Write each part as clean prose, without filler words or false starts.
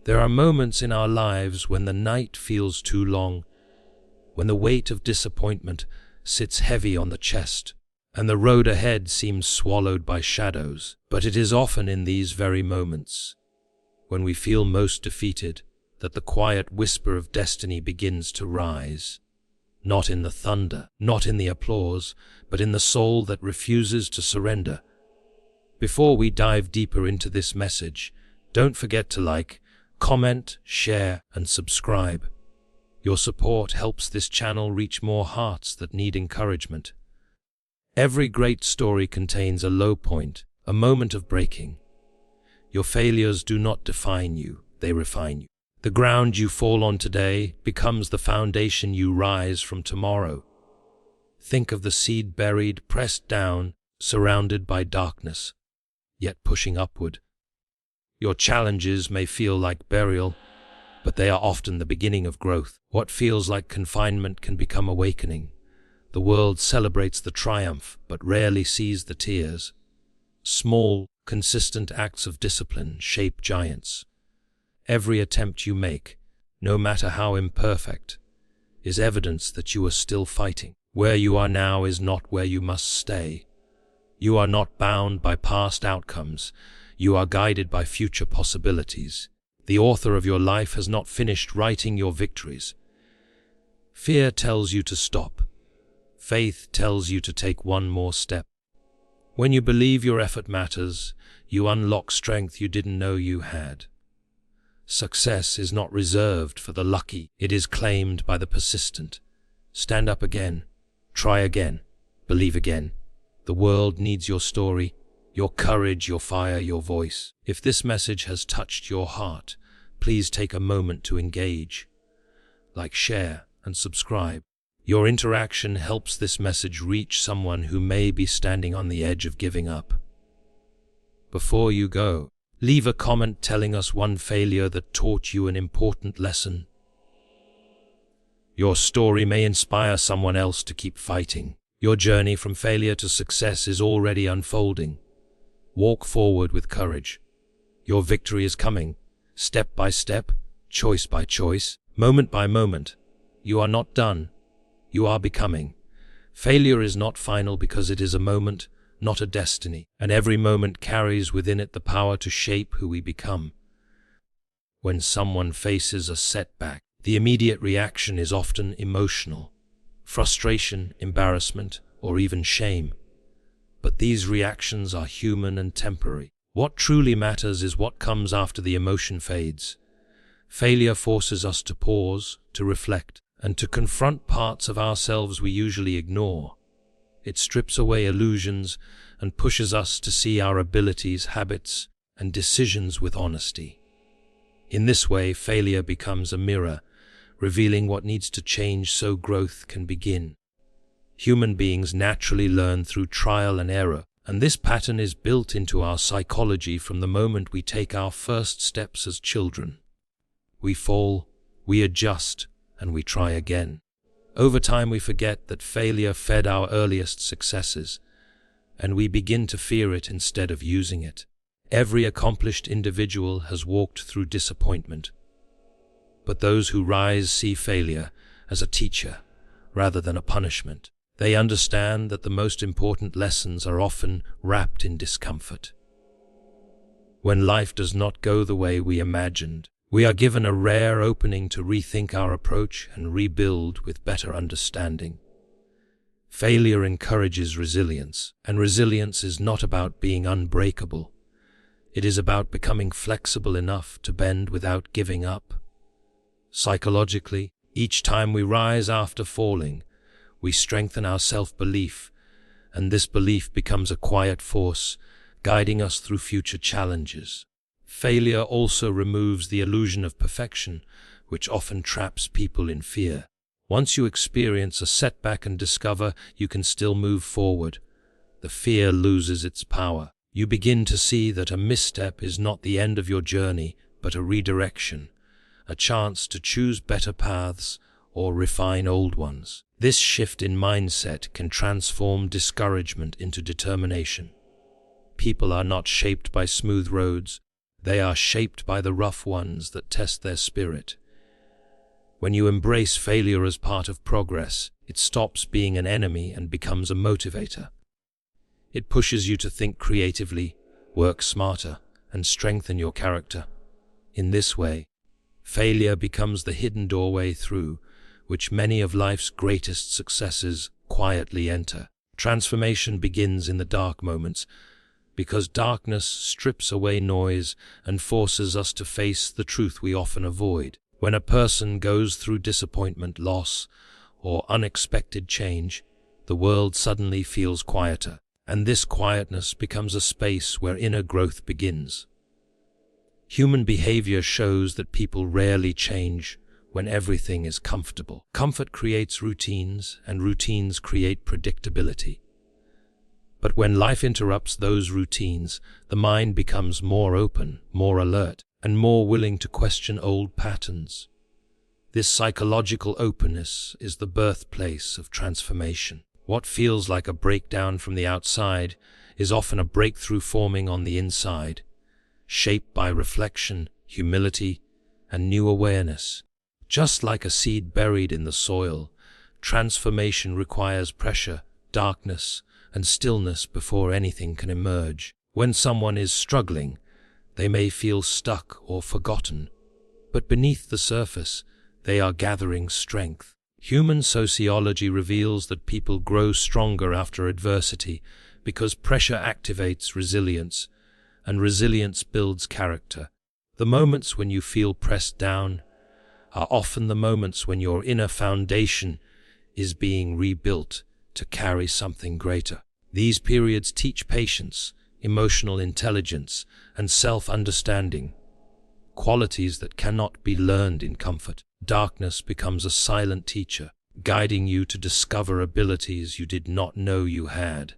There are moments in our lives when the night feels too long, when the weight of disappointment sits heavy on the chest, and the road ahead seems swallowed by shadows. But it is often in these very moments, when we feel most defeated, that the quiet whisper of destiny begins to rise. Not in the thunder, not in the applause, but in the soul that refuses to surrender. Before we dive deeper into this message, don't forget to like, comment, share, and subscribe. Your support helps this channel reach more hearts that need encouragement. Every great story contains a low point, a moment of breaking. Your failures do not define you, they refine you. The ground you fall on today becomes the foundation you rise from tomorrow. Think of the seed buried, pressed down, surrounded by darkness, yet pushing upward. Your challenges may feel like burial, but they are often the beginning of growth. What feels like confinement can become awakening. The world celebrates the triumph, but rarely sees the tears. Small, consistent acts of discipline shape giants. Every attempt you make, no matter how imperfect, is evidence that you are still fighting. Where you are now is not where you must stay. You are not bound by past outcomes. You are guided by future possibilities. The author of your life has not finished writing your victories. Fear tells you to stop. Faith tells you to take one more step. When you believe your effort matters, you unlock strength you didn't know you had. Success is not reserved for the lucky, it is claimed by the persistent. Stand up again, try again, believe again. The world needs your story, your courage, your fire, your voice. If this message has touched your heart, please take a moment to engage. Like, share, and subscribe. Your interaction helps this message reach someone who may be standing on the edge of giving up. Before you go, leave a comment telling us one failure that taught you an important lesson. Your story may inspire someone else to keep fighting. Your journey from failure to success is already unfolding. Walk forward with courage. Your victory is coming, step by step, choice by choice, moment by moment. You are not done. You are becoming. Failure is not final because it is a moment, not a destiny, and every moment carries within it the power to shape who we become. When someone faces a setback, the immediate reaction is often emotional, frustration, embarrassment, or even shame. But these reactions are human and temporary. What truly matters is what comes after the emotion fades. Failure forces us to pause, to reflect, and to confront parts of ourselves we usually ignore. It strips away illusions and pushes us to see our abilities, habits, and decisions with honesty. In this way, failure becomes a mirror, revealing what needs to change so growth can begin. Human beings naturally learn through trial and error, and this pattern is built into our psychology from the moment we take our first steps as children. We fall, we adjust, and we try again. Over time we forget that failure fed our earliest successes, and we begin to fear it instead of using it. Every accomplished individual has walked through disappointment, but those who rise see failure as a teacher rather than a punishment. They understand that the most important lessons are often wrapped in discomfort. When life does not go the way we imagined, we are given a rare opening to rethink our approach and rebuild with better understanding. Failure encourages resilience, and resilience is not about being unbreakable. It is about becoming flexible enough to bend without giving up. Psychologically, each time we rise after falling, we strengthen our self-belief, and this belief becomes a quiet force, guiding us through future challenges. Failure also removes the illusion of perfection, which often traps people in fear. Once you experience a setback and discover you can still move forward, the fear loses its power. You begin to see that a misstep is not the end of your journey, but a redirection, a chance to choose better paths or refine old ones. This shift in mindset can transform discouragement into determination. People are not shaped by smooth roads, They are shaped by the rough ones that test their spirit. When you embrace failure as part of progress, it stops being an enemy and becomes a motivator. It pushes you to think creatively, work smarter, and strengthen your character. In this way, failure becomes the hidden doorway through which many of life's greatest successes quietly enter. Transformation begins in the dark moments, because darkness strips away noise and forces us to face the truth we often avoid. When a person goes through disappointment, loss, or unexpected change, the world suddenly feels quieter, and this quietness becomes a space where inner growth begins. Human behavior shows that people rarely change when everything is comfortable. Comfort creates routines, and routines create predictability. But when life interrupts those routines, the mind becomes more open, more alert, and more willing to question old patterns. This psychological openness is the birthplace of transformation. What feels like a breakdown from the outside is often a breakthrough forming on the inside, shaped by reflection, humility, and new awareness. Just like a seed buried in the soil, transformation requires pressure, darkness, and stillness before anything can emerge. When someone is struggling, they may feel stuck or forgotten, but beneath the surface, they are gathering strength. Human sociology reveals that people grow stronger after adversity because pressure activates resilience, and resilience builds character. The moments when you feel pressed down are often the moments when your inner foundation is being rebuilt to carry something greater. These periods teach patience, emotional intelligence, and self-understanding, qualities that cannot be learned in comfort. Darkness becomes a silent teacher, guiding you to discover abilities you did not know you had,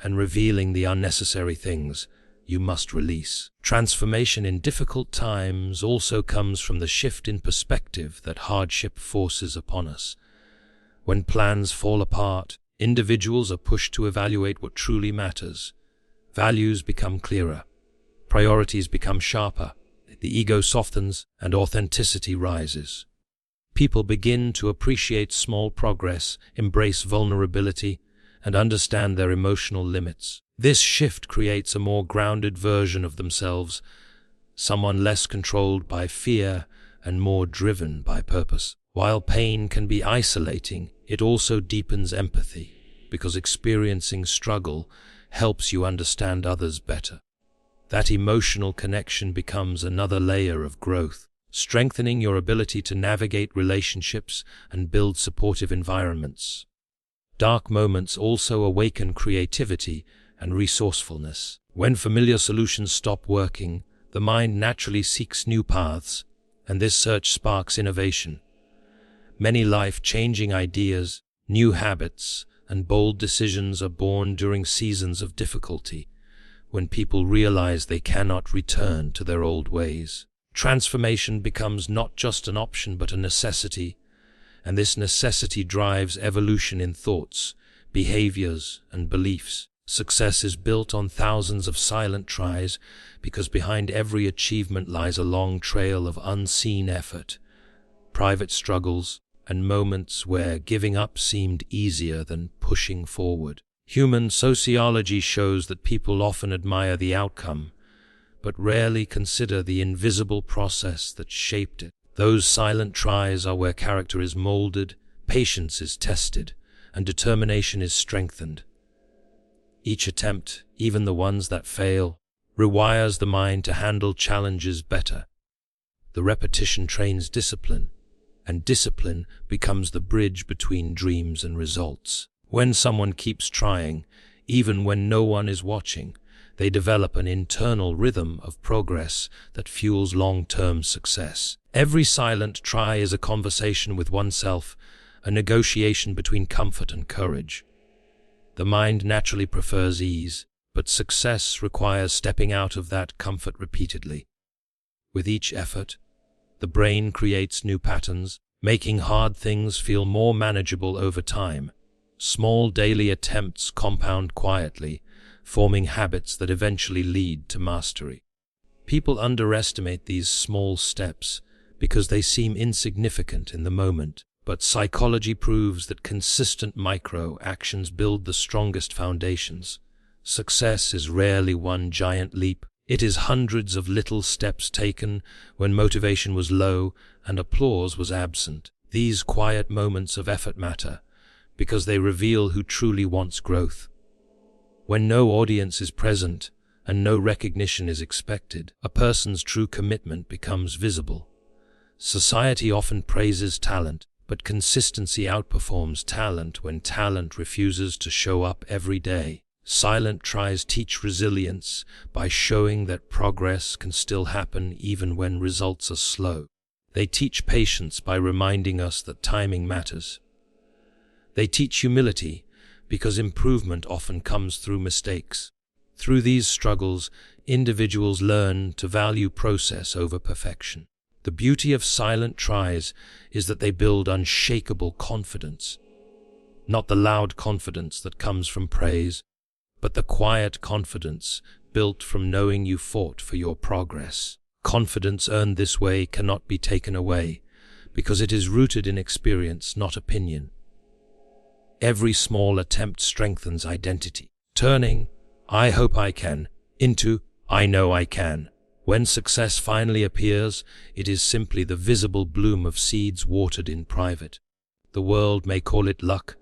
and revealing the unnecessary things you must release. Transformation in difficult times also comes from the shift in perspective that hardship forces upon us. When plans fall apart, individuals are pushed to evaluate what truly matters. Values become clearer, priorities become sharper, the ego softens, and authenticity rises. People begin to appreciate small progress, embrace vulnerability, and understand their emotional limits. This shift creates a more grounded version of themselves, someone less controlled by fear and more driven by purpose. While pain can be isolating, it also deepens empathy, because experiencing struggle helps you understand others better. That emotional connection becomes another layer of growth, strengthening your ability to navigate relationships and build supportive environments. Dark moments also awaken creativity and resourcefulness. When familiar solutions stop working, the mind naturally seeks new paths, and this search sparks innovation. Many life-changing ideas, new habits, and bold decisions are born during seasons of difficulty, when people realize they cannot return to their old ways. Transformation becomes not just an option but a necessity, and this necessity drives evolution in thoughts, behaviors, and beliefs. Success is built on thousands of silent tries because behind every achievement lies a long trail of unseen effort, private struggles, and moments where giving up seemed easier than pushing forward. Human sociology shows that people often admire the outcome, but rarely consider the invisible process that shaped it. Those silent tries are where character is molded, patience is tested, and determination is strengthened. Each attempt, even the ones that fail, rewires the mind to handle challenges better. The repetition trains discipline, and discipline becomes the bridge between dreams and results. When someone keeps trying, even when no one is watching, they develop an internal rhythm of progress that fuels long-term success. Every silent try is a conversation with oneself, a negotiation between comfort and courage. The mind naturally prefers ease, but success requires stepping out of that comfort repeatedly. With each effort, the brain creates new patterns, making hard things feel more manageable over time. Small daily attempts compound quietly, forming habits that eventually lead to mastery. People underestimate these small steps because they seem insignificant in the moment, but psychology proves that consistent micro-actions build the strongest foundations. Success is rarely one giant leap. It is hundreds of little steps taken when motivation was low and applause was absent. These quiet moments of effort matter because they reveal who truly wants growth. When no audience is present and no recognition is expected, a person's true commitment becomes visible. Society often praises talent, but consistency outperforms talent when talent refuses to show up every day. Silent tries teach resilience by showing that progress can still happen even when results are slow. They teach patience by reminding us that timing matters. They teach humility because improvement often comes through mistakes. Through these struggles, individuals learn to value process over perfection. The beauty of silent tries is that they build unshakable confidence. Not the loud confidence that comes from praise, but the quiet confidence built from knowing you fought for your progress. Confidence earned this way cannot be taken away, because it is rooted in experience, not opinion. Every small attempt strengthens identity, turning "I hope I can" into "I know I can." When success finally appears, it is simply the visible bloom of seeds watered in private. The world may call it luck,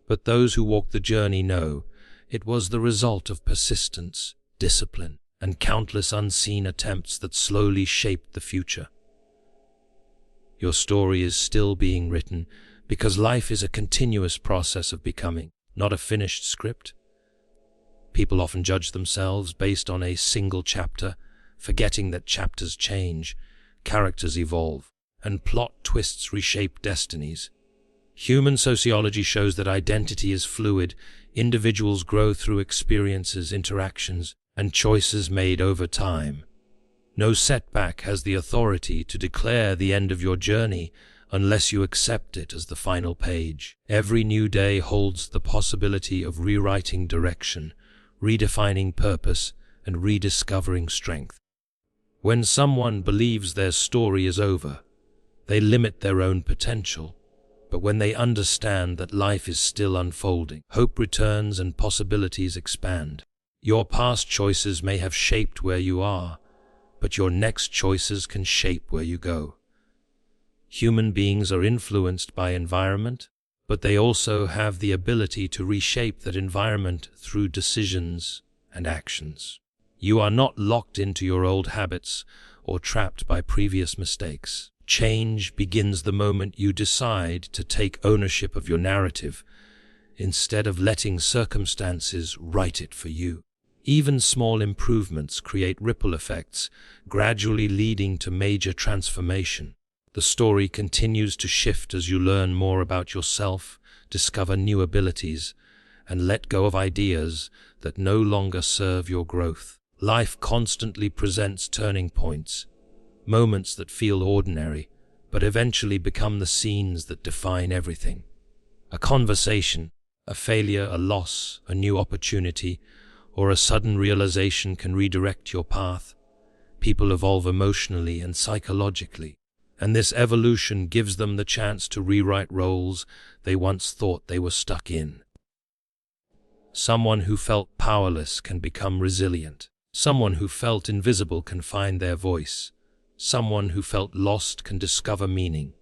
but those who walk the journey know it was the result of persistence, discipline, and countless unseen attempts that slowly shaped the future. Your story is still being written because life is a continuous process of becoming, not a finished script. People often judge themselves based on a single chapter, forgetting that chapters change, characters evolve, and plot twists reshape destinies. Human sociology shows that identity is fluid. Individuals grow through experiences, interactions, and choices made over time. No setback has the authority to declare the end of your journey unless you accept it as the final page. Every new day holds the possibility of rewriting direction, redefining purpose, and rediscovering strength. When someone believes their story is over, they limit their own potential. But when they understand that life is still unfolding, hope returns and possibilities expand. Your past choices may have shaped where you are, but your next choices can shape where you go. Human beings are influenced by environment, but they also have the ability to reshape that environment through decisions and actions. You are not locked into your old habits or trapped by previous mistakes. Change begins the moment you decide to take ownership of your narrative, instead of letting circumstances write it for you. Even small improvements create ripple effects, gradually leading to major transformation. The story continues to shift as you learn more about yourself, discover new abilities, and let go of ideas that no longer serve your growth. Life constantly presents turning points, moments that feel ordinary, but eventually become the scenes that define everything. A conversation, a failure, a loss, a new opportunity, or a sudden realization can redirect your path. People evolve emotionally and psychologically, and this evolution gives them the chance to rewrite roles they once thought they were stuck in. Someone who felt powerless can become resilient. Someone who felt invisible can find their voice. Someone who felt lost can discover meaning.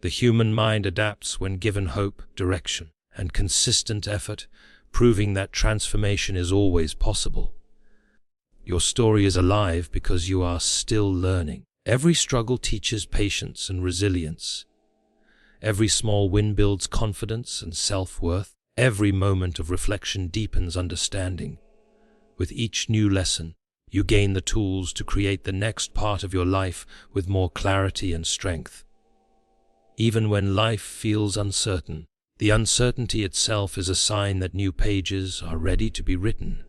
The human mind adapts when given hope, direction, and consistent effort, proving that transformation is always possible. Your story is alive because you are still learning. Every struggle teaches patience and resilience. Every small win builds confidence and self-worth. Every moment of reflection deepens understanding. With each new lesson, you gain the tools to create the next part of your life with more clarity and strength. Even when life feels uncertain, the uncertainty itself is a sign that new pages are ready to be written.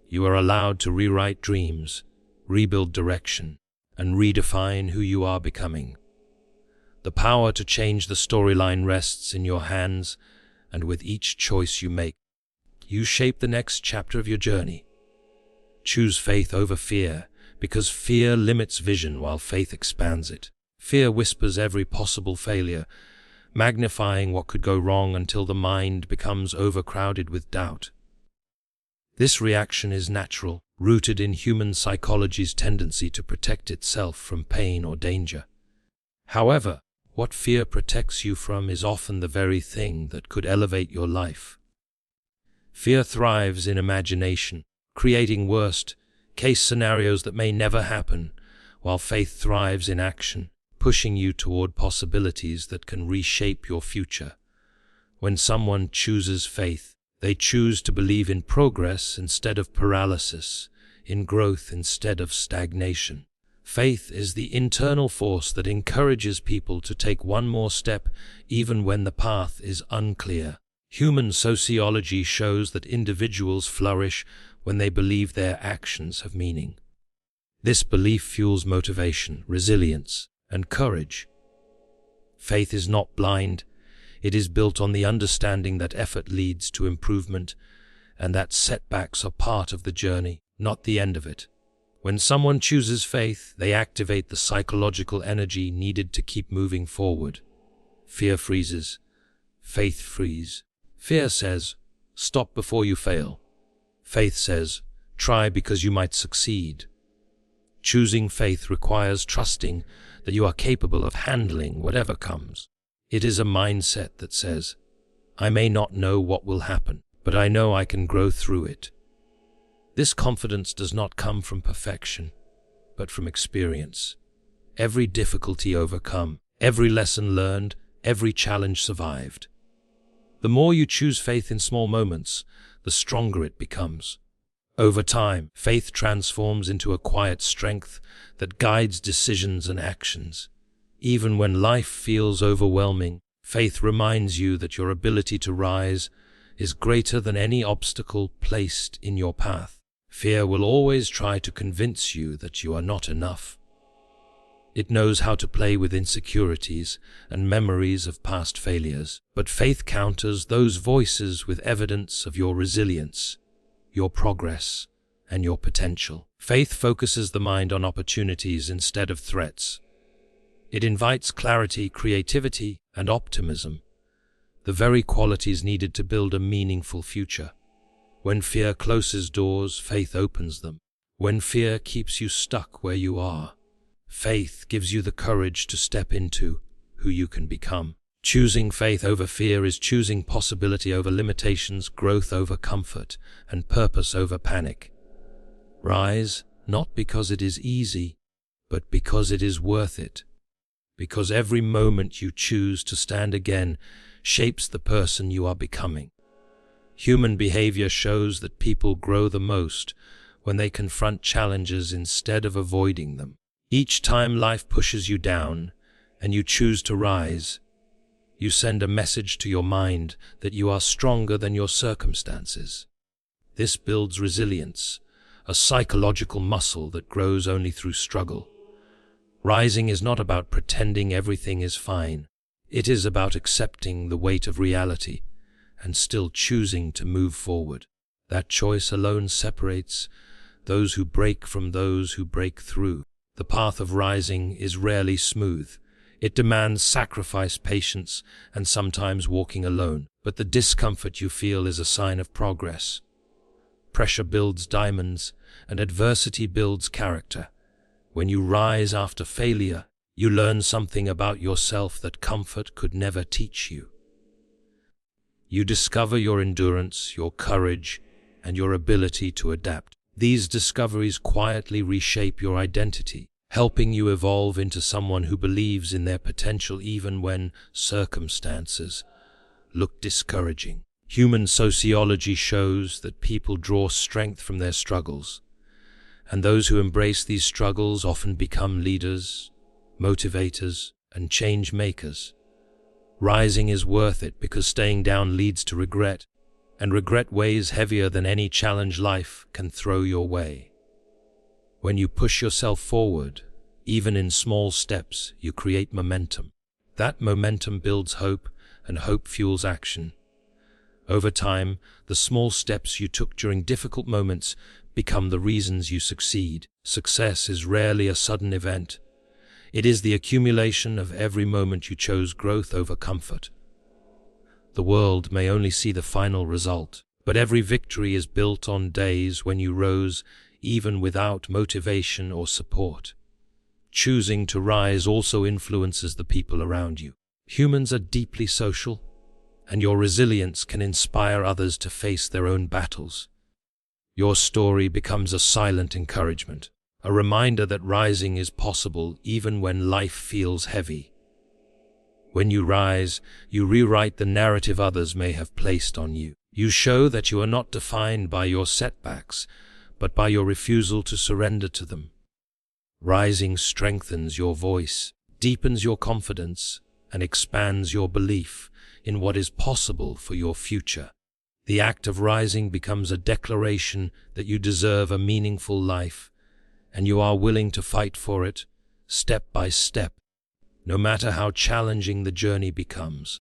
You are allowed to rewrite dreams, rebuild direction, and redefine who you are becoming. The power to change the storyline rests in your hands, and with each choice you make, you shape the next chapter of your journey. Choose faith over fear, because fear limits vision while faith expands it. Fear whispers every possible failure, magnifying what could go wrong until the mind becomes overcrowded with doubt. This reaction is natural, rooted in human psychology's tendency to protect itself from pain or danger. However, what fear protects you from is often the very thing that could elevate your life. Fear thrives in imagination, creating worst-case scenarios that may never happen, while faith thrives in action, pushing you toward possibilities that can reshape your future. When someone chooses faith, they choose to believe in progress instead of paralysis, in growth instead of stagnation. Faith is the internal force that encourages people to take one more step even when the path is unclear. Human sociology shows that individuals flourish when they believe their actions have meaning. This belief fuels motivation, resilience, and courage. Faith is not blind. It is built on the understanding that effort leads to improvement and that setbacks are part of the journey, not the end of it. When someone chooses faith, they activate the psychological energy needed to keep moving forward. Fear freezes. Faith frees. Fear says, stop before you fail. Faith says, try because you might succeed. Choosing faith requires trusting that you are capable of handling whatever comes. It is a mindset that says, I may not know what will happen, but I know I can grow through it. This confidence does not come from perfection, but from experience. Every difficulty overcome, every lesson learned, every challenge survived. The more you choose faith in small moments, the stronger it becomes. Over time, faith transforms into a quiet strength that guides decisions and actions. Even when life feels overwhelming, faith reminds you that your ability to rise is greater than any obstacle placed in your path. Fear will always try to convince you that you are not enough. It knows how to play with insecurities and memories of past failures, but faith counters those voices with evidence of your resilience, your progress, and your potential. Faith focuses the mind on opportunities instead of threats. It invites clarity, creativity, and optimism, the very qualities needed to build a meaningful future. When fear closes doors, faith opens them. When fear keeps you stuck where you are, faith gives you the courage to step into who you can become. Choosing faith over fear is choosing possibility over limitations, growth over comfort, and purpose over panic. Rise, not because it is easy, but because it is worth it. Because every moment you choose to stand again shapes the person you are becoming. Human behavior shows that people grow the most when they confront challenges instead of avoiding them. Each time life pushes you down and you choose to rise, you send a message to your mind that you are stronger than your circumstances. This builds resilience, a psychological muscle that grows only through struggle. Rising is not about pretending everything is fine. It is about accepting the weight of reality and still choosing to move forward. That choice alone separates those who break from those who break through. The path of rising is rarely smooth. It demands sacrifice, patience, and sometimes walking alone. But the discomfort you feel is a sign of progress. Pressure builds diamonds, and adversity builds character. When you rise after failure, you learn something about yourself that comfort could never teach you. You discover your endurance, your courage, and your ability to adapt. These discoveries quietly reshape your identity, helping you evolve into someone who believes in their potential even when circumstances look discouraging. Human sociology shows that people draw strength from their struggles, and those who embrace these struggles often become leaders, motivators, and change makers. Rising is worth it because staying down leads to regret, and regret weighs heavier than any challenge life can throw your way. When you push yourself forward, even in small steps, you create momentum. That momentum builds hope, and hope fuels action. Over time, the small steps you took during difficult moments become the reasons you succeed. Success is rarely a sudden event. It is the accumulation of every moment you chose growth over comfort. The world may only see the final result, but every victory is built on days when you rose even without motivation or support. Choosing to rise also influences the people around you. Humans are deeply social, and your resilience can inspire others to face their own battles. Your story becomes a silent encouragement, a reminder that rising is possible even when life feels heavy. When you rise, you rewrite the narrative others may have placed on you. You show that you are not defined by your setbacks, but by your refusal to surrender to them. Rising strengthens your voice, deepens your confidence, and expands your belief in what is possible for your future. The act of rising becomes a declaration that you deserve a meaningful life, and you are willing to fight for it, step by step, no matter how challenging the journey becomes.